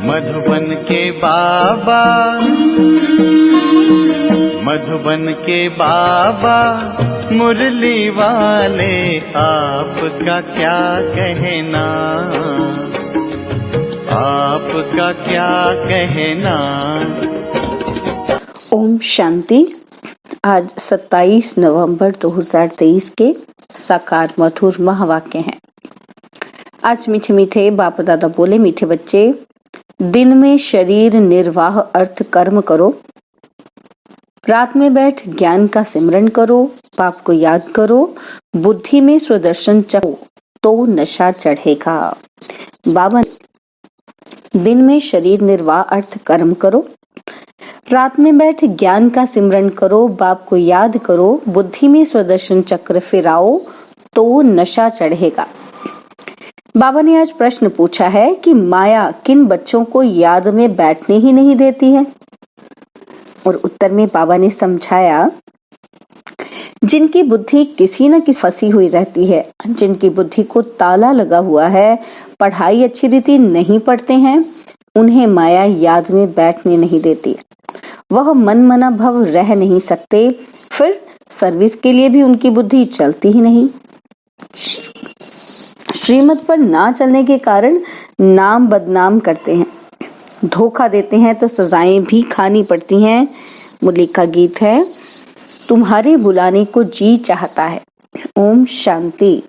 मधुबन के बाबा, मधुबन के बाबा मुरली वाले, आपका क्या कहना, आपका क्या कहना। ओम शांति। आज 27 नवंबर 2023 के साकार मधुर महावाक्य हैं। आज मीठे मीठे बाप दादा बोले, मीठे बच्चे, दिन में शरीर निर्वाह अर्थ कर्म करो, रात में बैठ ज्ञान का सिमरन करो, पाप को याद करो, बुद्धि में स्वदर्शन चखो तो नशा चढ़ेगा। बाबा, दिन में शरीर निर्वाह अर्थ कर्म करो, रात में बैठ ज्ञान का सिमरन करो, बाप को याद करो, बुद्धि में स्वदर्शन चक्र फिराओ तो नशा चढ़ेगा। बाबा ने आज प्रश्न पूछा है कि माया किन बच्चों को याद में बैठने ही नहीं देती है, और उत्तर में बाबा ने समझाया, जिनकी बुद्धि किसी न किसी फंसी हुई रहती है, जिनकी बुद्धि को ताला लगा हुआ है, पढ़ाई अच्छी रीति नहीं पढ़ते हैं, उन्हें माया याद में बैठने नहीं देती। वह मन मना भव रह नहीं सकते, फिर सर्विस के लिए भी उनकी बुद्धि चलती ही नहीं। श्रीमत पर ना चलने के कारण नाम बदनाम करते हैं, धोखा देते हैं तो सजाएं भी खानी पड़ती हैं। मुरली का गीत है, तुम्हारे बुलाने को जी चाहता है। ओम शांति।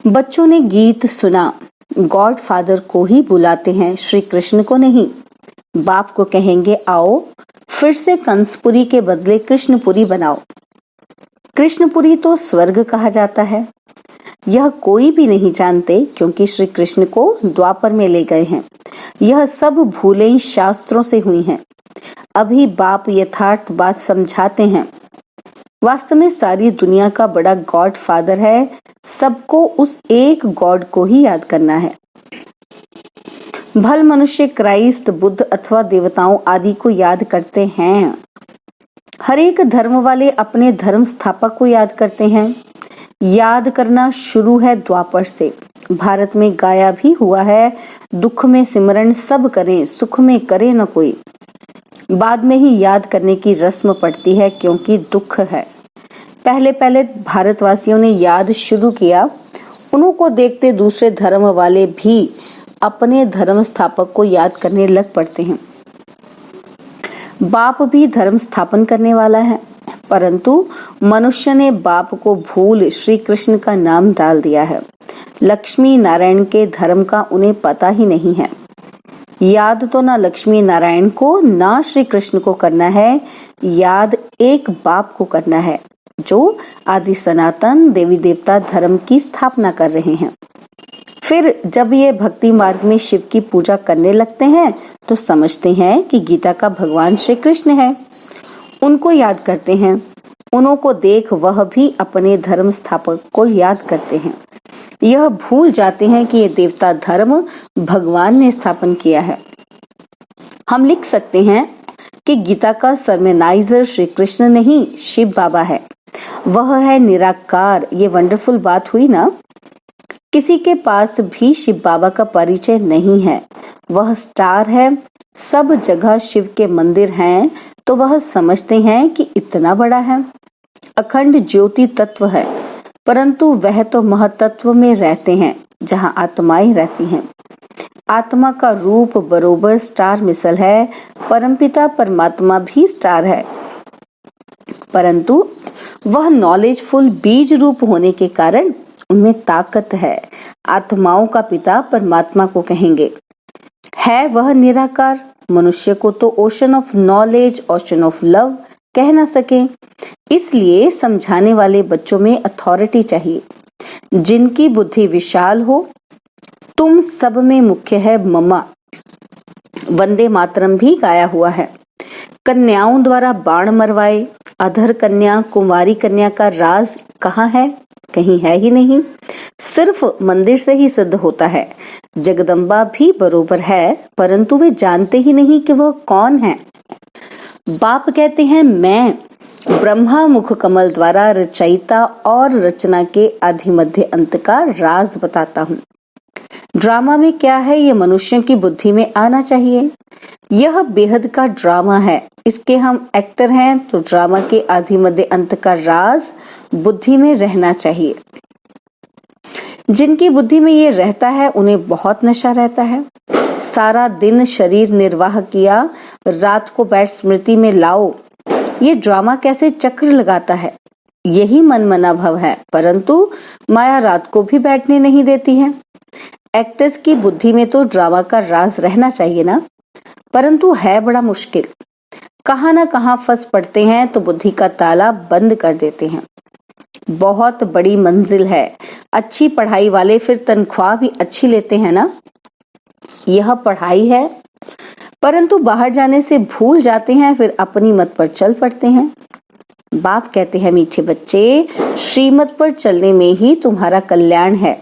बच्चों ने गीत सुना, गॉड फादर को ही बुलाते हैं, श्री कृष्ण को नहीं। बाप को कहेंगे आओ, फिर से कंसपुरी के बदले कृष्णपुरी बनाओ। कृष्णपुरी तो स्वर्ग कहा जाता है, यह कोई भी नहीं जानते, क्योंकि श्री कृष्ण को द्वापर में ले गए हैं। यह सब भूलें शास्त्रों से हुई हैं। अभी बाप यथार्थ बात समझाते हैं। वास्तव में सारी दुनिया का बड़ा गॉड फादर है, सबको उस एक गॉड को ही याद करना है। भल मनुष्य क्राइस्ट, बुद्ध अथवा देवताओं आदि को याद करते हैं। हर एक धर्म वाले अपने धर्म स्थापक को याद करते हैं। याद करना शुरू है द्वापर से। भारत में गाया भी हुआ है, दुख में सिमरन सब करें, सुख में करे न कोई। बाद में ही याद करने की रस्म पड़ती है, क्योंकि दुख है। पहले पहले भारतवासियों ने याद शुरू किया, उन्हों को देखते दूसरे धर्म वाले भी अपने धर्म स्थापक को याद करने लग पड़ते हैं। बाप भी धर्म स्थापन करने वाला है, परंतु मनुष्य ने बाप को भूल श्री कृष्ण का नाम डाल दिया है। लक्ष्मी नारायण के धर्म का उन्हें पता ही नहीं है। याद तो ना लक्ष्मी नारायण को ना श्री कृष्ण को करना है, याद एक बाप को करना है, जो आदि सनातन देवी देवता धर्म की स्थापना कर रहे हैं। फिर जब ये भक्ति मार्ग में शिव की पूजा करने लगते हैं तो समझते हैं कि गीता का भगवान श्री कृष्ण है, उनको याद करते हैं। उन्हों को देख वह भी अपने धर्म स्थापक को याद करते हैं। यह भूल जाते हैं कि ये देवता धर्म भगवान ने स्थापन किया है। हम लिख सकते हैं कि गीता का सर्मेनाइजर श्री कृष्ण नहीं, शिव बाबा है। वह है निराकार। ये वंडरफुल बात हुई ना। किसी के पास भी शिव बाबा का परिचय नहीं है। वह स्टार है, सब जगह शिव के मंदिर हैं, तो वह समझते हैं कि इतना बड़ा है। अखंड ज्योति तत्व है, परंतु वह तो महतत्व में रहते हैं, जहाँ आत्माएं रहती हैं। आत्मा का रूप बरोबर स्टार मिसल है। परमपिता परमात्मा भी स्टार है, परंतु वह नॉलेजफुल बीज रूप होने के कारण उनमें ताकत है। आत्माओं का पिता परमात्मा को कहेंगे। है वह निराकार। मनुष्य को तो ocean of knowledge, ocean of love कह ना सके, इसलिए समझाने वाले बच्चों में अथॉरिटी चाहिए, जिनकी बुद्धि विशाल हो। तुम सब में मुख्य है मम्मा। वंदे मातरम भी गाया हुआ है। कन्याओं द्वारा बाण मरवाए, अधर कन्या, कुंवारी कन्या का राज कहाँ है? कहीं है ही नहीं, सिर्फ मंदिर से ही सिद्ध होता है। जगदम्बा भी बरोबर है, परंतु वे जानते ही नहीं कि वह कौन है। बाप कहते हैं, मैं ब्रह्मा मुख कमल द्वारा रचयिता और रचना के आदि मध्य अंत का राज बताता हूँ। ड्रामा में क्या है ये मनुष्य की बुद्धि में आना चाहिए। यह बेहद का ड्रामा है, इसके हम एक्टर हैं, तो ड्रामा के आदि मध्य अंत का राज बुद्धि में रहना चाहिए। जिनकी बुद्धि में ये रहता है उन्हें बहुत नशा रहता है। सारा दिन शरीर निर्वाह किया, रात को बैठ स्मृति में लाओ। ये ड्रामा कैसे चक्र लगाता है, यही मनमना भव है, परंतु माया रात को भी बैठने नहीं देती है। एक्टर्स की बुद्धि में तो ड्रामा का राज रहना चाहिए ना, परंतु है बड़ा मुश्किल। कहाँ ना कहाँ फंस पड़ते हैं तो बुद्धि का ताला बंद कर देते हैं। बहुत बड़ी मंजिल है। अच्छी पढ़ाई वाले फिर तनख्वाह भी अच्छी लेते हैं ना। यह पढ़ाई है, परंतु बाहर जाने से भूल जाते हैं, फिर अपनी मत पर चल पड़ते हैं। बाप कहते हैं, मीठे बच्चे, श्रीमत पर चलने में ही तुम्हारा कल्याण है।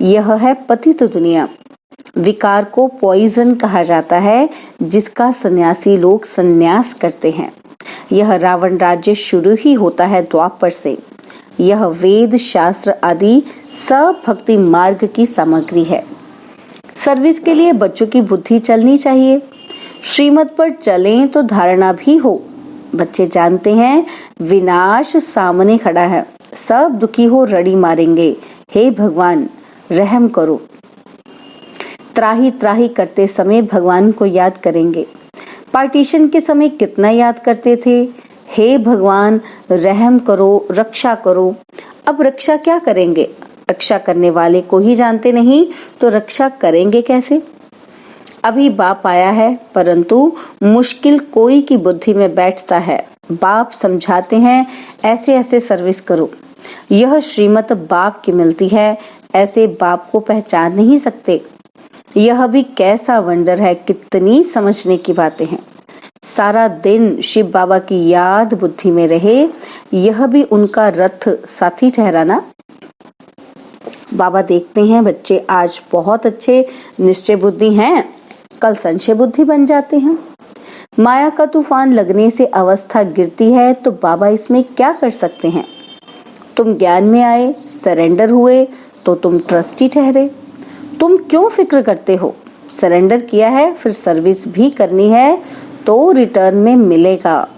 यह है पतित दुनिया। विकार को पॉइजन कहा जाता है, जिसका सन्यासी लोग संन्यास करते हैं। यह रावण राज्य शुरू ही होता है द्वापर से। यह वेद शास्त्र आदि सब भक्ति मार्ग की सामग्री है। सर्विस के लिए बच्चों की बुद्धि चलनी चाहिए। श्रीमत पर चलें तो धारणा भी हो। बच्चे जानते हैं विनाश सामने खड़ा है, सब दुखी हो रड़ी मारेंगे। हे भगवान रहम करो। त्राही त्राही करते समय भगवान को याद करेंगे। पार्टीशन के समय कितना याद करते थे, हे भगवान रहम करो, रक्षा करो। अब रक्षा क्या करेंगे, रक्षा करने वाले को ही जानते नहीं तो रक्षा करेंगे कैसे। अभी बाप आया है, परंतु मुश्किल कोई की बुद्धि में बैठता है। बाप समझाते हैं ऐसे ऐसे सर्विस करो। यह श्रीमत बाप की मिलती है, ऐसे बाप को पहचान नहीं सकते। यह भी कैसा वंडर है, कितनी समझने की बातें हैं। सारा दिन शिव बाबा की याद बुद्धि में रहे, यह भी उनका रथ साथी ठहराना। बाबा देखते हैं बच्चे आज बहुत अच्छे निश्चय बुद्धि हैं, कल संशय बुद्धि बन जाते हैं। माया का तूफान लगने से अवस्था गिरती है, तो बाबा इसमें क्या कर सकते हैं। तुम ज्ञान में आए, सरेंडर हुए, तो तुम ट्रस्टी ठहरे। तुम क्यों फिक्र करते हो, सरेंडर किया है, फिर सर्विस भी करनी है तो रिटर्न में मिलेगा।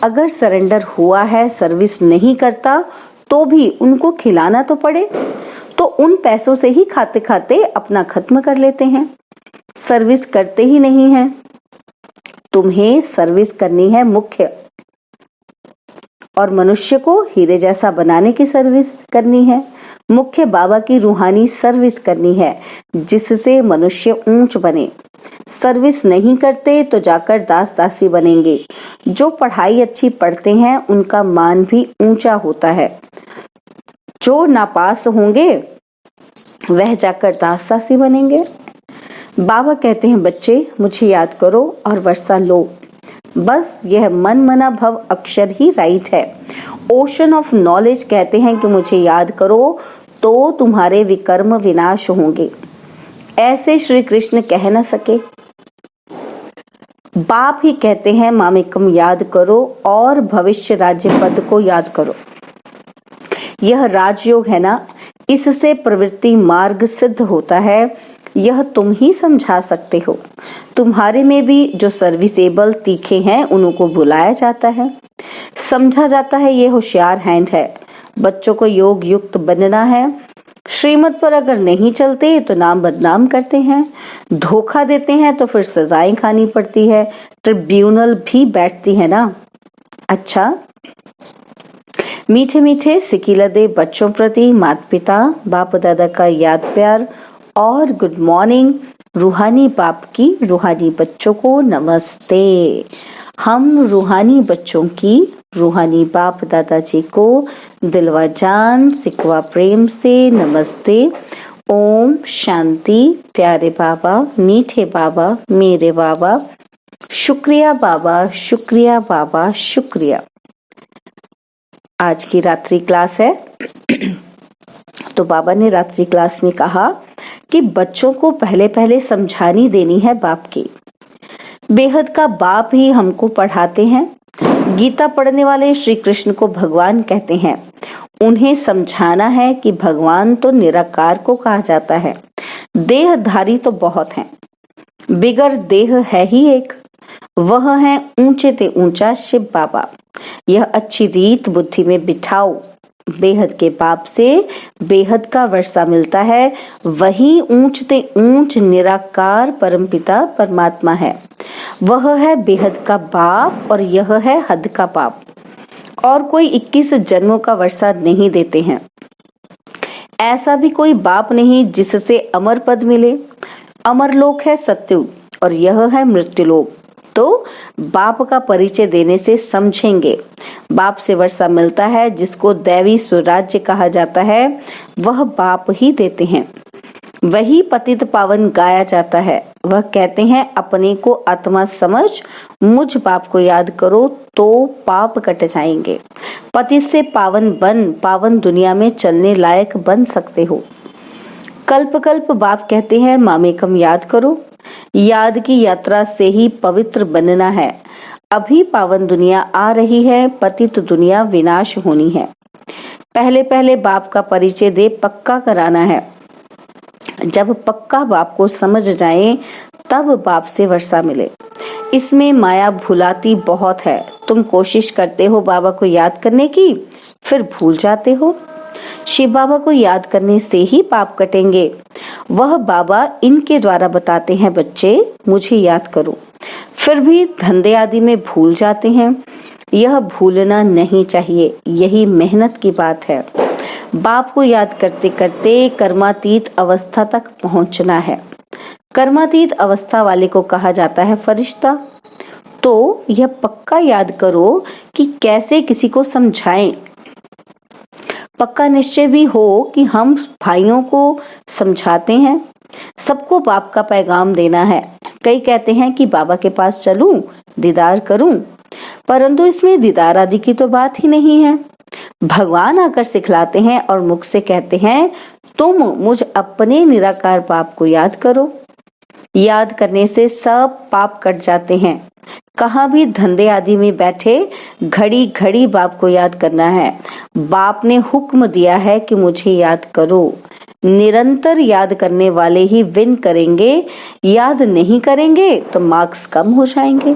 अगर सरेंडर हुआ है, सर्विस नहीं करता तो भी उनको खिलाना तो पड़े, तो उन पैसों से ही खाते खाते अपना खत्म कर लेते हैं। सर्विस करते ही नहीं है। तुम्हें सर्विस करनी है मुख्य, और मनुष्य को हीरे जैसा बनाने की सर्विस करनी है। मुख्य बाबा की रूहानी सर्विस करनी है, जिससे मनुष्य ऊंच बने। सर्विस नहीं करते तो जाकर दास दासी बनेंगे। जो पढ़ाई अच्छी पढ़ते हैं उनका मान भी ऊंचा होता है। जो नापास होंगे वह जाकर दास दासी बनेंगे। बाबा कहते हैं बच्चे मुझे याद करो और वर्षा लो। बस यह मन मना भव अक्षर ही राइट है। ओशन ऑफ नॉलेज कहते हैं कि मुझे याद करो तो तुम्हारे विकर्म विनाश होंगे। ऐसे श्री कृष्ण कह न सके। बाप ही कहते हैं मामेकम याद करो और भविष्य राज्य पद को याद करो। यह राजयोग है ना, इससे प्रवृत्ति मार्ग सिद्ध होता है। यह तुम ही समझा सकते हो। तुम्हारे में भी जो सर्विसेबल तीखे हैं उनको बुलाया जाता है, समझा जाता है ये होशियार हैंड है। बच्चों को योग युक्त बनना है। श्रीमत पर अगर नहीं चलते तो नाम बदनाम करते हैं, धोखा देते हैं तो फिर सजाएं खानी पड़ती है, ट्रिब्यूनल भी बैठती है ना। अच्छा, मीठे मीठे सिकिलदे बच्चों प्रति माता पिता बाप दादा का याद प्यार और गुड मॉर्निंग। रूहानी बाप की रूहानी बच्चों को नमस्ते। हम रूहानी बच्चों की रूहानी बाप दादाजी को दिलवा जान सिकवा प्रेम से नमस्ते। ओम शांति। प्यारे बाबा, मीठे बाबा, मेरे बाबा, शुक्रिया बाबा, शुक्रिया बाबा, शुक्रिया। आज की रात्रि क्लास है तो बाबा ने रात्रि क्लास में कहा कि बच्चों को पहले पहले समझानी देनी है बाप की। बेहद का बाप ही हमको पढ़ाते हैं। गीता पढ़ने वाले श्री कृष्ण को भगवान कहते हैं। उन्हें समझाना है कि भगवान तो निराकार को कहा जाता है, देहधारी तो बहुत हैं, बिगर देह है ही एक, वह है ऊंचे ते ऊंचा शिव बाबा। यह अच्छी रीत बुद्धि में बिठाओ। बेहद के बाप से बेहद का वर्षा मिलता है, वही ऊंच ते ऊंच निराकार परमपिता परमात्मा है। वह है बेहद का बाप और यह है हद का बाप। और कोई 21 जन्मों का वर्षा नहीं देते हैं। ऐसा भी कोई बाप नहीं जिससे अमर पद मिले। अमर लोक है सत्ययुग और यह है मृत्युलोक। तो बाप का परिचय देने से समझेंगे। बाप से वर्षा मिलता है, जिसको दैवी स्वराज्य कहा जाता है, वह बाप ही देते हैं। वही पतित पावन गाया जाता है। वह कहते हैं, अपने को आत्मा समझ मुझ बाप को याद करो तो पाप कट जाएंगे। पतित से पावन बन पावन दुनिया में चलने लायक बन सकते हो। कल्प कल्प बाप कहते हैं, मामेकम याद करो। याद की यात्रा से ही पवित्र बनना है। अभी पावन दुनिया आ रही है, पतित दुनिया विनाश होनी है। पहले पहले बाप का परिचय दे पक्का कराना है। जब पक्का बाप को समझ जाए तब बाप से वर्षा मिले। इसमें माया भुलाती बहुत है। तुम कोशिश करते हो बाबा को याद करने की, फिर भूल जाते हो। शिव बाबा को याद करने से ही पाप कटेंगे। वह बाबा इनके द्वारा बताते हैं, बच्चे मुझे याद करो, फिर भी धंधे आदि में भूल जाते हैं। यह भूलना नहीं चाहिए, यही मेहनत की बात है। बाप को याद करते करते कर्मातीत अवस्था तक पहुंचना है। कर्मातीत अवस्था वाले को कहा जाता है फरिश्ता। तो यह पक्का याद करो कि कैसे किसी को समझाएं। पक्का निश्चय भी हो कि हम भाइयों को समझाते हैं, सबको बाप का पैगाम देना है। कई कहते हैं कि बाबा के पास चलूं, दीदार करूं, परंतु इसमें दीदार आदि की तो बात ही नहीं है। भगवान आकर सिखलाते हैं और मुख से कहते हैं, तुम मुझ अपने निराकार बाप को याद करो। याद करने से सब पाप कट जाते हैं। कहाँ भी धंधे आदि में बैठे घड़ी घड़ी बाप को याद करना है। बाप ने हुक्म दिया है कि मुझे याद करो। निरंतर याद करने वाले ही विन करेंगे, याद नहीं करेंगे तो मार्क्स कम हो जाएंगे।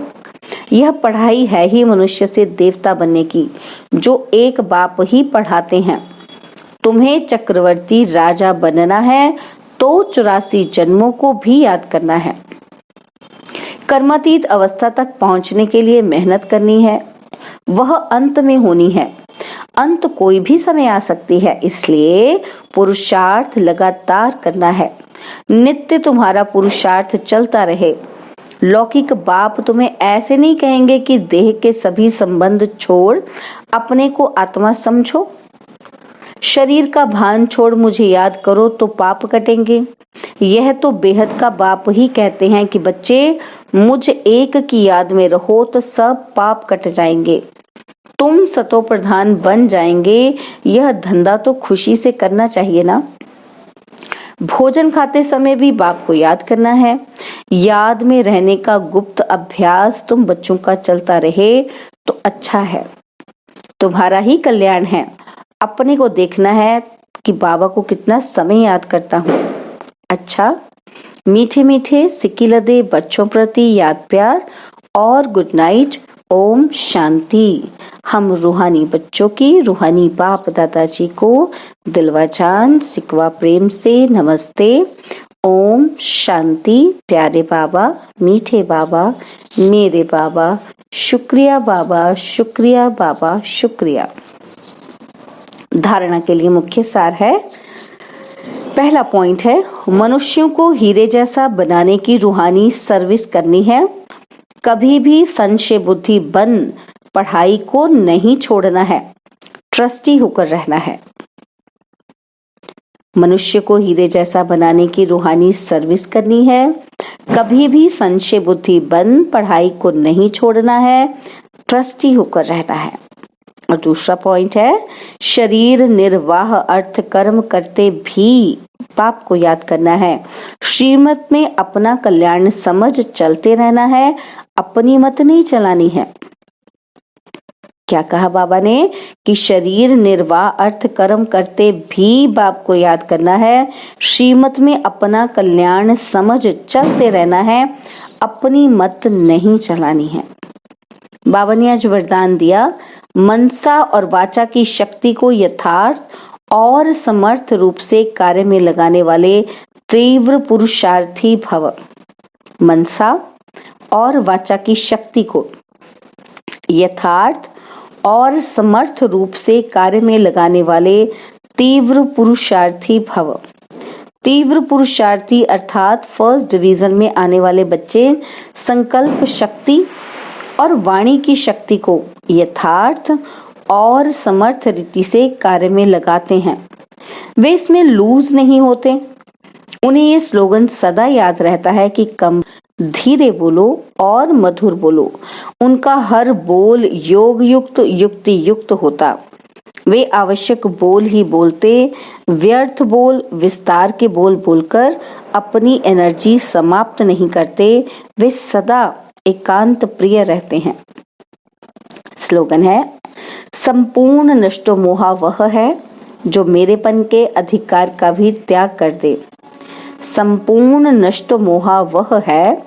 यह पढ़ाई है ही मनुष्य से देवता बनने की, जो एक बाप ही पढ़ाते हैं। तुम्हें चक्रवर्ती राजा बनना है तो 84 जन्मों को भी याद करना है। कर्मातीत अवस्था तक पहुंचने के लिए मेहनत करनी है, वह अंत में होनी है। अंत कोई भी समय आ सकती है, इसलिए पुरुषार्थ लगातार करना है। नित्य तुम्हारा पुरुषार्थ चलता रहे। लौकिक बाप तुम्हें ऐसे नहीं कहेंगे कि देह के सभी संबंध छोड़ अपने को आत्मा समझो। शरीर का भान छोड़ मुझे याद करो तो पाप कटेंगे। यह तो बेहद का बाप ही कहते हैं कि बच्चे मुझ एक की याद में रहो तो सब पाप कट जाएंगे, तुम सतो प्रधान बन जाएंगे। यह धंधा तो खुशी से करना चाहिए ना। भोजन खाते समय भी बाप को याद करना है। याद में रहने का गुप्त अभ्यास तुम बच्चों का चलता रहे तो अच्छा है, तुम्हारा ही कल्याण है। अपने को देखना है कि बाबा को कितना समय याद करता हूँ। अच्छा, मीठे मीठे सिक्की लदे बच्चों प्रति याद प्यार और गुड नाइट। ओम शांति। हम रूहानी बच्चों की रूहानी बाप दादाजी को दिलवा जान सिकवा प्रेम से नमस्ते। ओम शांति। प्यारे बाबा, मीठे बाबा, मेरे बाबा, शुक्रिया बाबा, शुक्रिया बाबा, शुक्रिया। धारणा के लिए मुख्य सार है। पहला पॉइंट है, मनुष्यों को हीरे जैसा बनाने की रूहानी सर्विस करनी है। कभी भी संशय बुद्धि बन पढ़ाई को नहीं छोड़ना है, ट्रस्टी होकर रहना है। मनुष्य को हीरे जैसा बनाने की रूहानी सर्विस करनी है। कभी भी संशय बुद्धि बन पढ़ाई को नहीं छोड़ना है, ट्रस्टी होकर रहना है। और दूसरा पॉइंट है, शरीर निर्वाह अर्थ कर्म करते भी पाप को याद करना है। श्रीमत में अपना कल्याण समझ चलते रहना है, अपनी मत नहीं चलानी है। क्या कहा बाबा ने कि शरीर निर्वाह अर्थ कर्म करते भी बाप को याद करना है, श्रीमत में अपना कल्याण समझ चलते रहना है, अपनी मत नहीं चलानी है। बाबा ने आज वरदान दिया, मनसा और वाचा की शक्ति को यथार्थ और समर्थ रूप से कार्य में लगाने वाले तीव्र पुरुषार्थी भव। मनसा और वाचा की शक्ति को यथार्थ और समर्थ रूप से कार्य में लगाने वाले तीव्र पुरुषार्थी भव। तीव्र पुरुषार्थी अर्थात फर्स्ट डिवीजन में आने वाले बच्चे संकल्प शक्ति और वाणी की शक्ति को यथार्थ और समर्थ रीति से कार्य में लगाते हैं। वे इसमें लूज नहीं होते। उन्हें ये स्लोगन सदा याद रहता है कि कम धीरे बोलो और मधुर बोलो। उनका हर बोल योग युक्त युक्ति युक्त होता। वे आवश्यक बोल ही बोलते, व्यर्थ बोल विस्तार के बोल बोलकर अपनी एनर्जी समाप्त नहीं करते। वे सदा एकांत प्रिय रहते हैं। स्लोगन है, संपूर्ण नष्टो मोहा वह है जो मेरेपन के अधिकार का भी त्याग कर दे। संपूर्ण नष्ट मोहा वह है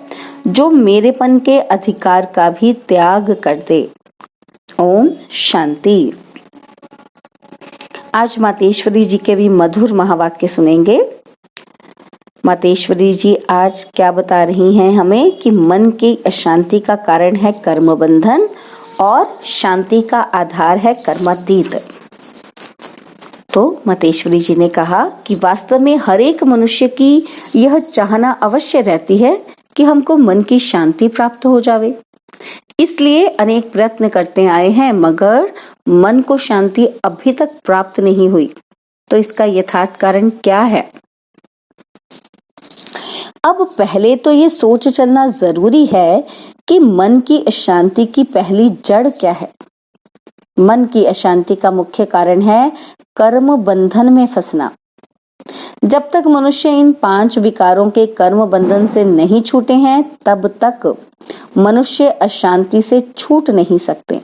जो मेरेपन के अधिकार का भी त्याग कर दे। ओम शांति। आज मातेश्वरी जी के भी मधुर महावाक्य सुनेंगे। मातेश्वरी जी आज क्या बता रही हैं हमें कि मन की अशांति का कारण है कर्म बंधन और शांति का आधार है कर्मातीत। तो मातेश्वरी जी ने कहा कि वास्तव में हर एक मनुष्य की यह चाहना अवश्य रहती है कि हमको मन की शांति प्राप्त हो जावे। इसलिए अनेक प्रयत्न करते आए हैं, मगर मन को शांति अभी तक प्राप्त नहीं हुई। तो इसका यथार्थ कारण क्या है? अब पहले तो ये सोच चलना जरूरी है कि मन की अशांति की पहली जड़ क्या है। मन की अशांति का मुख्य कारण है कर्म बंधन में फंसना। जब तक मनुष्य इन 5 विकारों के कर्म बंधन से नहीं छूटे हैं, तब तक मनुष्य अशांति से छूट नहीं सकते।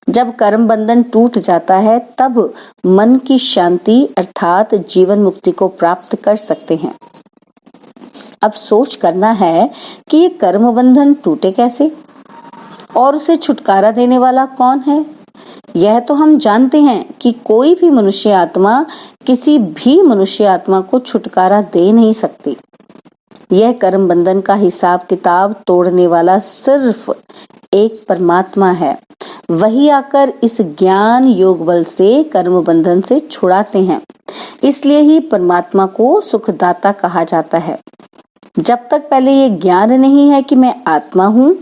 जब कर्म बंधन टूट जाता है, तब मन की शांति अर्थात जीवन मुक्ति को प्राप्त कर सकते हैं। अब सोच करना है कि ये कर्म बंधन टूटे कैसे और उसे छुटकारा देने वाला कौन है। यह तो हम जानते हैं कि कोई भी मनुष्य आत्मा किसी भी मनुष्य आत्मा को छुटकारा दे नहीं सकती। यह कर्म बंधन का हिसाब किताब तोड़ने वाला सिर्फ एक परमात्मा है। वही आकर इस ज्ञान योग बल से कर्म बंधन से छुड़ाते हैं। इसलिए ही परमात्मा को सुखदाता कहा जाता है। जब तक पहले ये ज्ञान नहीं है कि मैं आत्मा हूँ,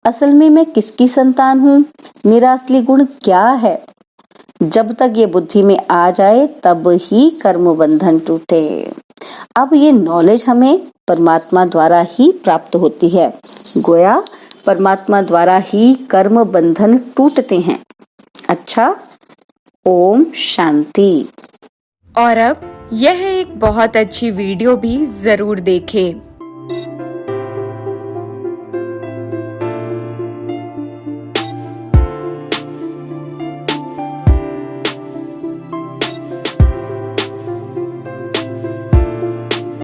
असल में मैं किसकी संतान हूँ, मेरा असली गुण क्या है, जब तक ये बुद्धि में आ जाए तब ही कर्म बंधन टूटे। अब ये नॉलेज हमें परमात्मा द्वारा ही प्राप्त होती है। गोया परमात्मा द्वारा ही कर्म बंधन टूटते हैं। अच्छा, ओम शांति। और अब यह एक बहुत अच्छी वीडियो भी जरूर देखें।